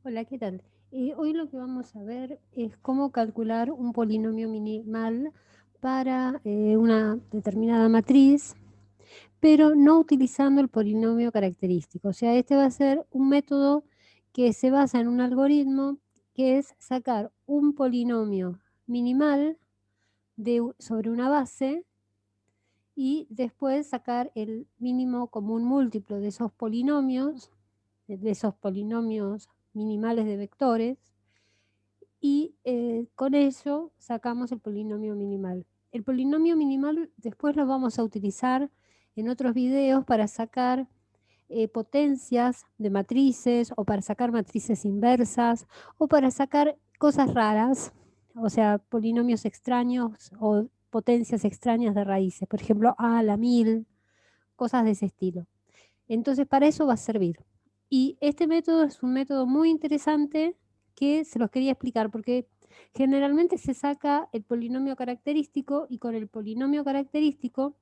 Hola, ¿qué tal? Hoy lo que vamos a ver es cómo calcular un polinomio minimal para una determinada matriz, pero no utilizando el polinomio característico. O sea, este va a ser un método que se basa en un algoritmo que es sacar un polinomio minimal sobre una base y después sacar el mínimo común múltiplo de esos polinomios minimales de vectores, y con eso sacamos el polinomio minimal. El polinomio minimal después lo vamos a utilizar en otros videos para sacar potencias de matrices o para sacar matrices inversas o para sacar cosas raras, o sea, polinomios extraños o potencias extrañas de raíces, por ejemplo, a la 1000, cosas de ese estilo. Entonces, para eso va a servir. Y este método es un método muy interesante que se los quería explicar porque generalmente se saca el polinomio característico y con el polinomio característico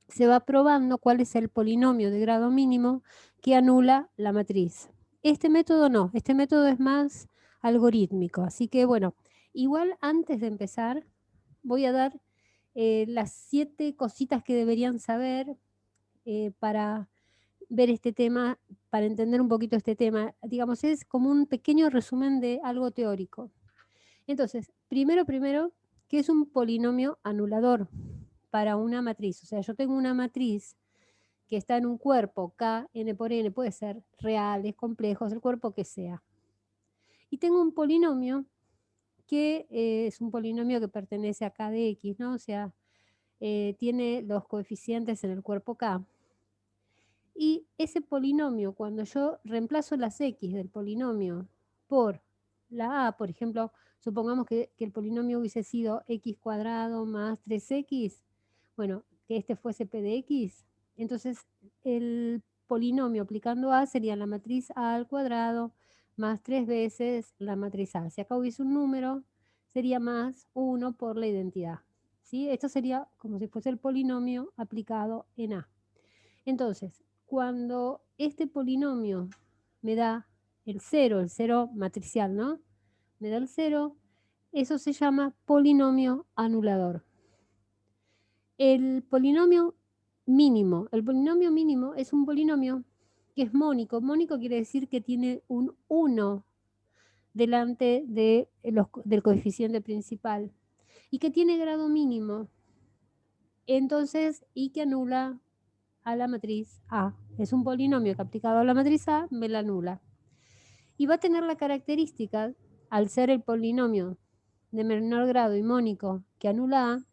se va probando cuál es el polinomio de grado mínimo que anula la matriz. Este método no, este método es más algorítmico. Así que bueno, igual antes de empezar voy a dar las 7 cositas que deberían saber para ver este tema, para entender un poquito este tema. Digamos, es como un pequeño resumen de algo teórico. Entonces, primero, ¿qué es un polinomio anulador para una matriz? O sea, yo tengo una matriz que está en un cuerpo K, n por n, puede ser reales, complejos, el cuerpo que sea. Y tengo un polinomio que es un polinomio que pertenece a K de X, ¿no? O sea, tiene los coeficientes en el cuerpo K. Y ese polinomio, cuando yo reemplazo las x del polinomio por la a, por ejemplo, supongamos que el polinomio hubiese sido x cuadrado más 3x, bueno, que este fuese p de x, entonces el polinomio aplicando a sería la matriz a al cuadrado más 3 veces la matriz a. Si acá hubiese un número, sería más 1 por la identidad. ¿Sí? Esto sería como si fuese el polinomio aplicado en a. Entonces, cuando este polinomio me da el cero matricial, ¿no? Me da el 0, eso se llama polinomio anulador. El polinomio mínimo es un polinomio que es mónico. Mónico quiere decir que tiene un 1 delante del coeficiente principal y que tiene grado mínimo. Entonces, y que anula a la matriz A. Es un polinomio que aplicado a la matriz A me la anula. Y va a tener la característica, al ser el polinomio de menor grado y mónico que anula A,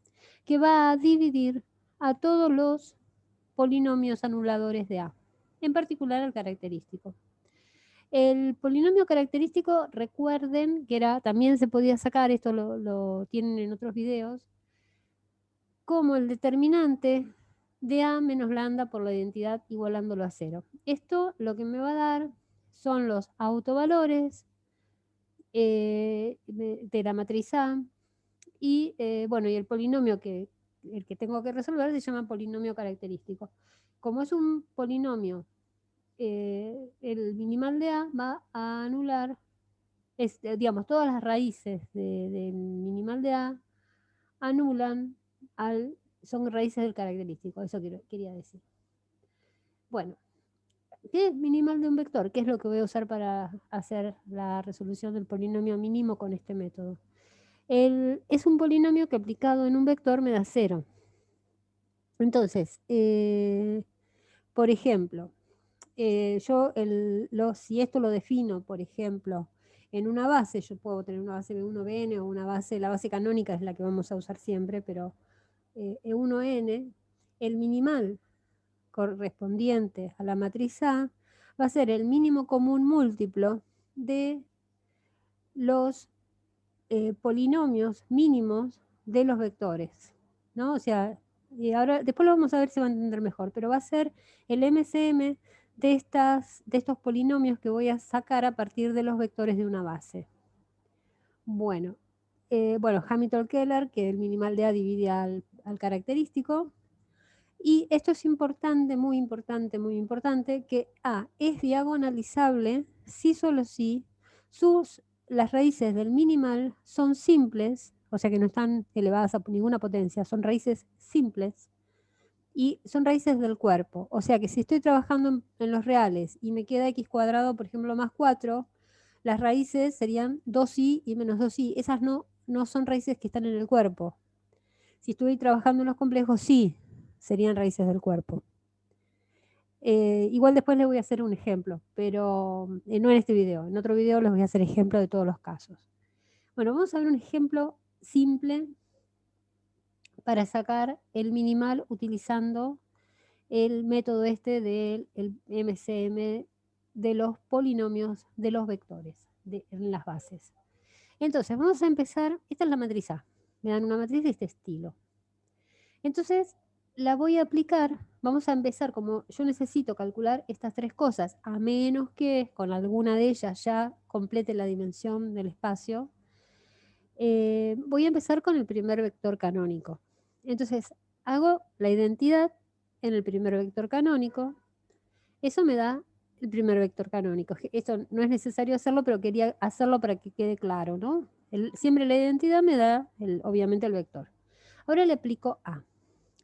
que va a dividir a todos los polinomios anuladores de A, en particular al característico. El polinomio característico, recuerden que también se podía sacar, esto lo tienen en otros videos, como el determinante de A menos lambda por la identidad igualándolo a 0. Esto lo que me va a dar son los autovalores de la matriz A y, bueno, y el polinomio el que tengo que resolver se llama polinomio característico. Como es un polinomio, el minimal de A va a anular, digamos, todas las raíces del minimal de A anulan son raíces del característico, eso quería decir. Bueno, ¿qué es minimal de un vector? ¿Qué es lo que voy a usar para hacer la resolución del polinomio mínimo con este método? Es un polinomio que aplicado en un vector me da 0. Entonces, por ejemplo, si esto lo defino, por ejemplo, en una base, yo puedo tener una base B1Bn o la base canónica es la que vamos a usar siempre, pero E1n, el minimal correspondiente a la matriz A va a ser el mínimo común múltiplo de los polinomios mínimos de los vectores, ¿no? O sea, y ahora después lo vamos a ver si va a entender mejor, pero va a ser el MCM de estos polinomios que voy a sacar a partir de los vectores de una base. Bueno, Hamilton-Keller, que el minimal de A divide al característico. Y esto es importante, muy importante, que A es diagonalizable sí, solo sí, las raíces del minimal son simples, o sea que no están elevadas a ninguna potencia, son raíces simples y son raíces del cuerpo. O sea que si estoy trabajando en los reales y me queda x cuadrado, por ejemplo, más 4, las raíces serían 2i y menos 2i. Esas no son raíces que están en el cuerpo. Si estuve trabajando en los complejos, sí, serían raíces del cuerpo. Igual después les voy a hacer un ejemplo, pero no en este video. En otro video les voy a hacer ejemplo de todos los casos. Bueno, vamos a ver un ejemplo simple para sacar el minimal utilizando el método este del MCM de los polinomios de los vectores en las bases. Entonces, vamos a empezar. Esta es la matriz A. Me dan una matriz de este estilo. Entonces, la voy a aplicar. Vamos a empezar, como yo necesito calcular estas tres cosas, a menos que con alguna de ellas ya complete la dimensión del espacio, voy a empezar con el primer vector canónico. Entonces, hago la identidad en el primer vector canónico. Eso me da el primer vector canónico. Esto no es necesario hacerlo, pero quería hacerlo para que quede claro, ¿no? Siempre la identidad me da, obviamente, el vector. Ahora le aplico A.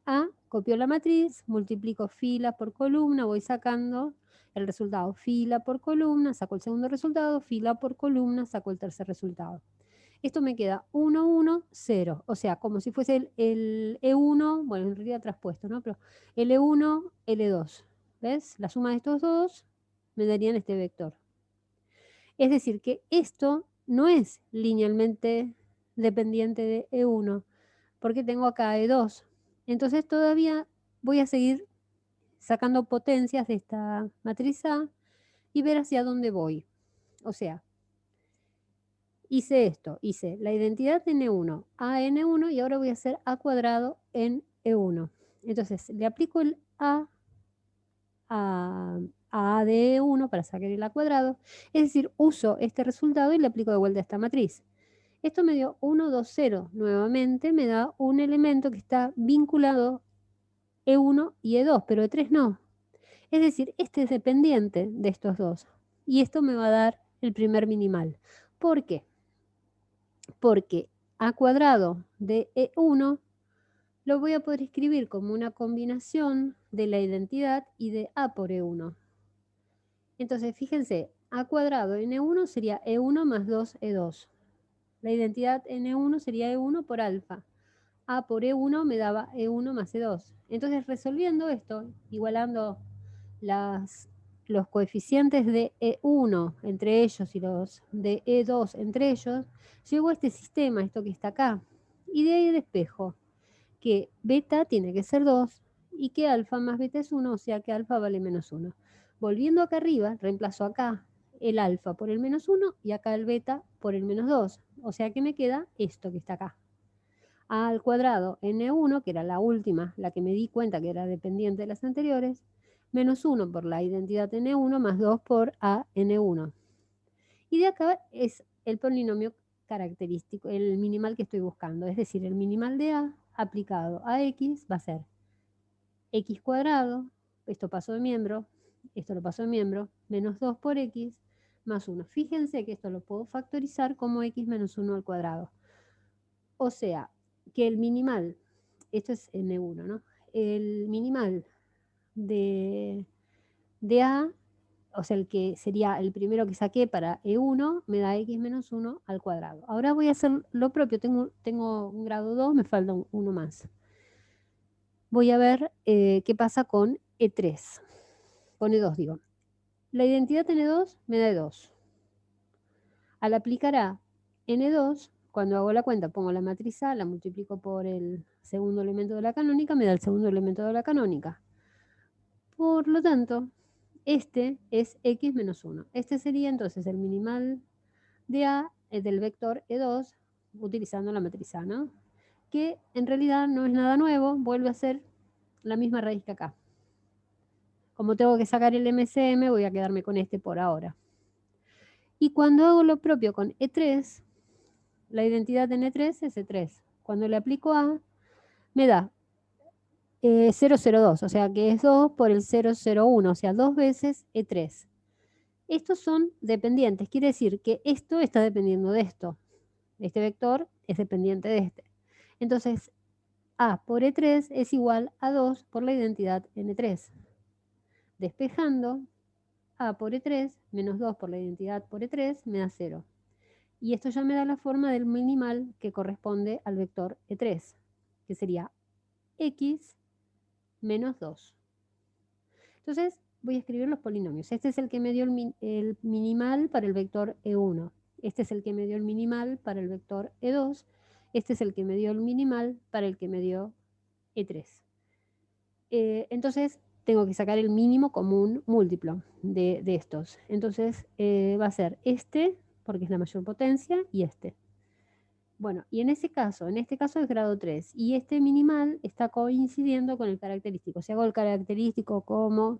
A, copio la matriz, multiplico fila por columna, voy sacando el resultado fila por columna, saco el segundo resultado, fila por columna, saco el tercer resultado. Esto me queda 1, 1, 0. O sea, como si fuese el E1, bueno, en realidad traspuesto, ¿no? Pero L1, L2. ¿Ves? La suma de estos dos me darían este vector. Es decir, que esto no es linealmente dependiente de E1, porque tengo acá E2. Entonces todavía voy a seguir sacando potencias de esta matriz A y ver hacia dónde voy. O sea, hice esto, hice la identidad en E1, A en E1 y ahora voy a hacer A cuadrado en E1. Entonces le aplico el A de E1 para sacar el A cuadrado, es decir, uso este resultado y le aplico de vuelta a esta matriz. Esto me dio 1, 2, 0. Nuevamente me da un elemento que está vinculado E1 y E2, pero E3 no. Es decir, este es dependiente de estos dos. Y esto me va a dar el primer minimal. ¿Por qué? Porque A cuadrado de E1 lo voy a poder escribir como una combinación de la identidad y de A por E1. Entonces, fíjense, A cuadrado en E1 sería E1 más 2E2. La identidad en E1 sería E1 por alfa. A por E1 me daba E1 más E2. Entonces, resolviendo esto, igualando los coeficientes de E1 entre ellos y los de E2 entre ellos, llego a este sistema, esto que está acá. Y de ahí despejo que beta tiene que ser 2 y que alfa más beta es 1, o sea que alfa vale menos 1. Volviendo acá arriba, reemplazo acá el alfa por el menos 1 y acá el beta por el menos 2. O sea que me queda esto que está acá. A al cuadrado n1, que era la última, la que me di cuenta que era dependiente de las anteriores, menos 1 por la identidad n1 más 2 por a n1. Y de acá es el polinomio característico, el minimal que estoy buscando. Es decir, el minimal de a aplicado a x va a ser x cuadrado, esto pasó de miembro, esto lo paso de miembro, menos 2 por x más 1. Fíjense que esto lo puedo factorizar como x menos 1 al cuadrado. O sea, que el minimal, esto es n1, ¿no? El minimal de A, o sea, el que sería el primero que saqué para E1, me da x menos 1 al cuadrado. Ahora voy a hacer lo propio, tengo un grado 2, me falta uno más. Voy a ver qué pasa con E3, con E2 digo. La identidad en E2 me da E2. Al aplicar A en E2, cuando hago la cuenta pongo la matriz A, la multiplico por el segundo elemento de la canónica, me da el segundo elemento de la canónica. Por lo tanto, este es x menos 1. Este sería entonces el minimal de A del vector E2 utilizando la matriz A, ¿no? Que en realidad no es nada nuevo, vuelve a ser la misma raíz que acá. Como tengo que sacar el MCM, voy a quedarme con este por ahora. Y cuando hago lo propio con E3, la identidad en E3 es E3. Cuando le aplico A, me da 002, o sea que es 2 por el 001, o sea 2 veces E3. Estos son dependientes, quiere decir que esto está dependiendo de esto. Este vector es dependiente de este. Entonces, A por E3 es igual a 2 por la identidad N3. Despejando, A por E3 menos 2 por la identidad por E3 me da 0. Y esto ya me da la forma del minimal que corresponde al vector E3, que sería X menos 2. Entonces, voy a escribir los polinomios. Este es el que me dio el minimal para el vector E1. Este es el que me dio el minimal para el vector E2. Este es el que me dio el minimal para el que me dio E3. Entonces, tengo que sacar el mínimo común múltiplo de estos. Entonces, va a ser este, porque es la mayor potencia, y este. Bueno, y en este caso es grado 3, y este minimal está coincidiendo con el característico. Si hago el característico como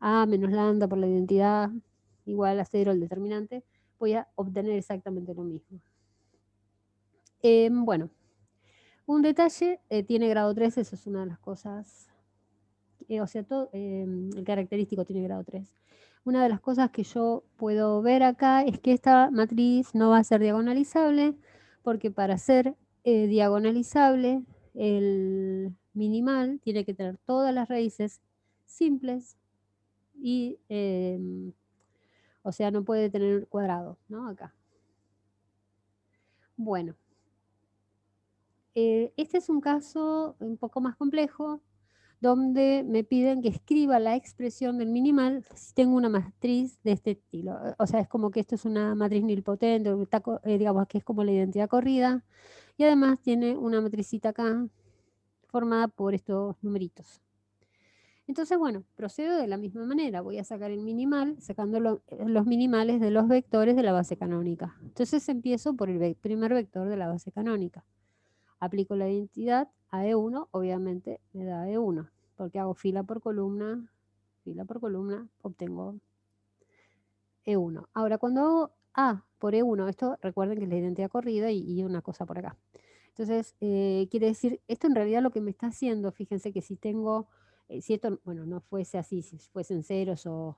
A menos lambda por la identidad igual a 0 el determinante, voy a obtener exactamente lo mismo. Bueno, un detalle, tiene grado 3, eso es una de las cosas, o sea, todo, el característico tiene grado 3. Una de las cosas que yo puedo ver acá es que esta matriz no va a ser diagonalizable, porque para ser diagonalizable, el minimal tiene que tener todas las raíces simples y, o sea, no puede tener cuadrado, ¿no? Acá. Bueno, este es un caso un poco más complejo, donde me piden que escriba la expresión del minimal si tengo una matriz de este estilo. O sea, es como que esto es una matriz nilpotente, digamos que es como la identidad corrida, y además tiene una matricita acá formada por estos numeritos. Entonces, bueno, procedo de la misma manera. Voy a sacar el minimal, sacando los minimales de los vectores de la base canónica. Entonces empiezo por el primer vector de la base canónica. Aplico la identidad a E1, obviamente me da E1, porque hago fila por columna, obtengo E1. Ahora, cuando hago A por E1, esto recuerden que es la identidad corrida y una cosa por acá. Entonces, quiere decir, esto en realidad lo que me está haciendo, fíjense que si tengo, si esto, bueno, no fuese así, si fuesen ceros o,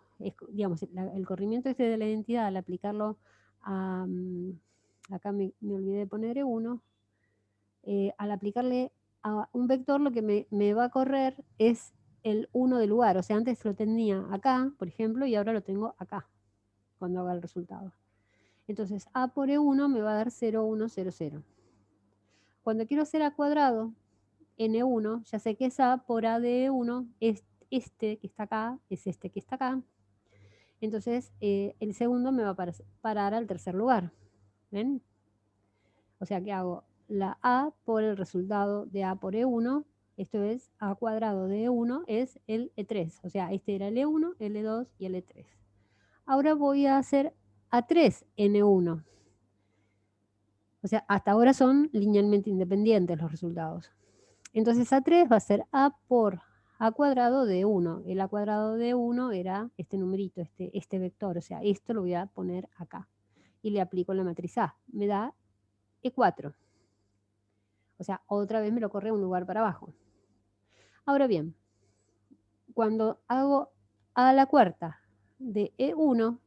digamos, el corrimiento este de la identidad, al aplicarlo a, acá me olvidé de poner E1, al aplicarle a un vector lo que me va a correr es el 1 del lugar. O sea, antes lo tenía acá, por ejemplo, y ahora lo tengo acá, cuando haga el resultado. Entonces, A por E1 me va a dar 0, 1, 0, 0. Cuando quiero hacer A cuadrado, N1, ya sé que es A por A de E1, es este que está acá, es este que está acá. Entonces, el segundo me va a parar al tercer lugar. ¿Ven? O sea que hago la A por el resultado de A por E1, esto es A cuadrado de E1 es el E3, o sea, este era el E1, el E2 y el E3. Ahora voy a hacer A3 N1. O sea, hasta ahora son linealmente independientes los resultados. Entonces A3 va a ser A por A cuadrado de 1. El A cuadrado de 1 era este numerito, este vector, o sea, esto lo voy a poner acá. Y le aplico la matriz A. Me da E4. O sea, otra vez me lo corre un lugar para abajo. Ahora bien, cuando hago A a la cuarta de E1,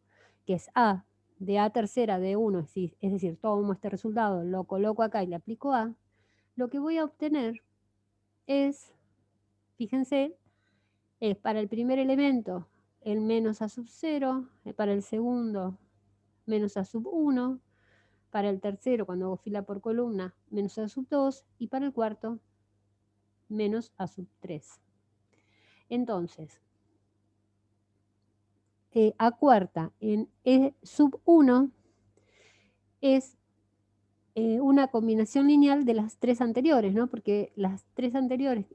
que es A de A tercera de E1, es decir, tomo este resultado, lo coloco acá y le aplico A, lo que voy a obtener es, fíjense, es para el primer elemento el menos A sub 0, para el segundo menos A sub 1, para el tercero, cuando hago fila por columna, menos A sub 2, y para el cuarto, menos A sub 3. Entonces, A cuarta en E sub 1 es una combinación lineal de las tres anteriores, ¿no? Porque las tres anteriores,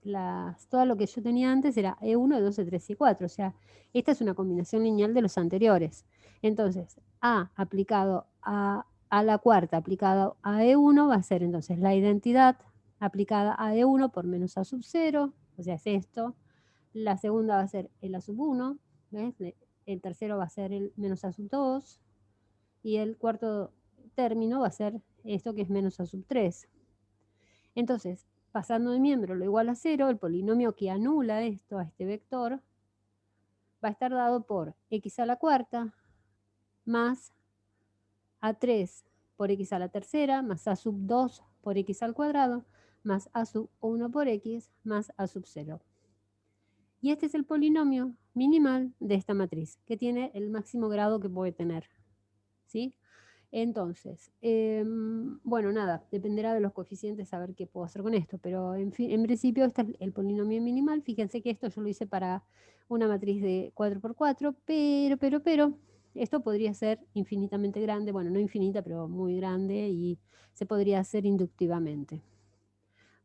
todo lo que yo tenía antes era E1, E2, E3 y E4. O sea, esta es una combinación lineal de los anteriores. Entonces, A aplicado a la cuarta aplicado a E1 va a ser entonces la identidad aplicada a E1 por menos A sub 0, o sea, es esto. La segunda va a ser el A sub 1, ¿ves? El tercero va a ser el menos A sub 2, y el cuarto término va a ser esto que es menos A sub 3. Entonces, pasando de miembro lo igual a 0, el polinomio que anula esto, a este vector, va a estar dado por x a la cuarta más A3 por X a la tercera, más A sub 2 por X al cuadrado, más A sub 1 por X, más A sub 0. Y este es el polinomio minimal de esta matriz, que tiene el máximo grado que puede tener, ¿sí? Entonces, bueno, nada, dependerá de los coeficientes a ver qué puedo hacer con esto, pero en principio este es el polinomio minimal. Fíjense que esto yo lo hice para una matriz de 4×4, pero, esto podría ser infinitamente grande, bueno, no infinita, pero muy grande, y se podría hacer inductivamente.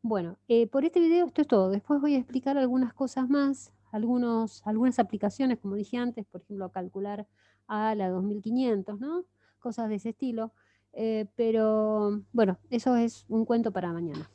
Bueno, por este video esto es todo. Después voy a explicar algunas cosas más, algunas aplicaciones, como dije antes, por ejemplo, calcular a la 2500, ¿no? Cosas de ese estilo. Pero bueno, eso es un cuento para mañana.